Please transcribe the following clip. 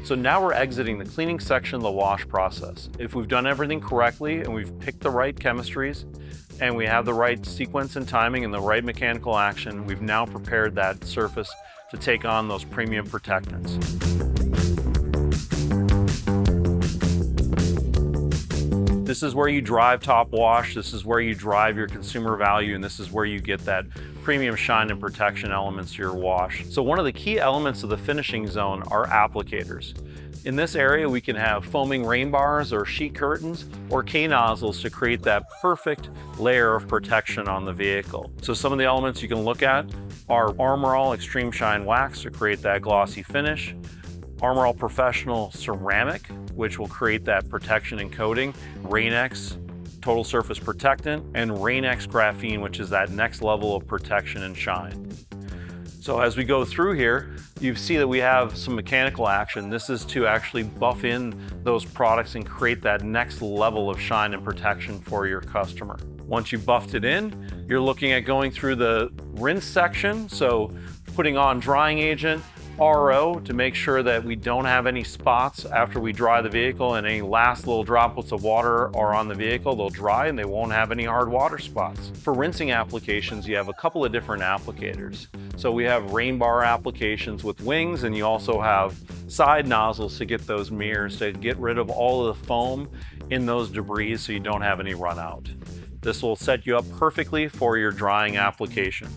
So now we're exiting the cleaning section of the wash process. If we've done everything correctly and we've picked the right chemistries and we have the right sequence and timing and the right mechanical action, we've now prepared that surface to take on those premium protectants. This is where you drive top wash, this is where you drive your consumer value, and this is where you get that premium shine and protection elements to your wash. So one of the key elements of the finishing zone are applicators. In this area, we can have foaming rain bars or sheet curtains or K-nozzles to create that perfect layer of protection on the vehicle. So some of the elements you can look at are Armor All Extreme Shine Wax to create that glossy finish, Armor All Professional Ceramic, which will create that protection and coating, Rain-X Total Surface Protectant, and Rain-X Graphene, which is that next level of protection and shine. So as we go through here, you see that we have some mechanical action. This is to actually buff in those products and create that next level of shine and protection for your customer. Once you've buffed it in, you're looking at going through the rinse section. So putting on drying agent, RO to make sure that we don't have any spots after we dry the vehicle, and any last little droplets of water are on the vehicle, they'll dry and they won't have any hard water spots. For rinsing applications, you have a couple of different applicators. So we have rain bar applications with wings, and you also have side nozzles to get those mirrors to get rid of all of the foam in those debris so you don't have any run out. This will set you up perfectly for your drying application.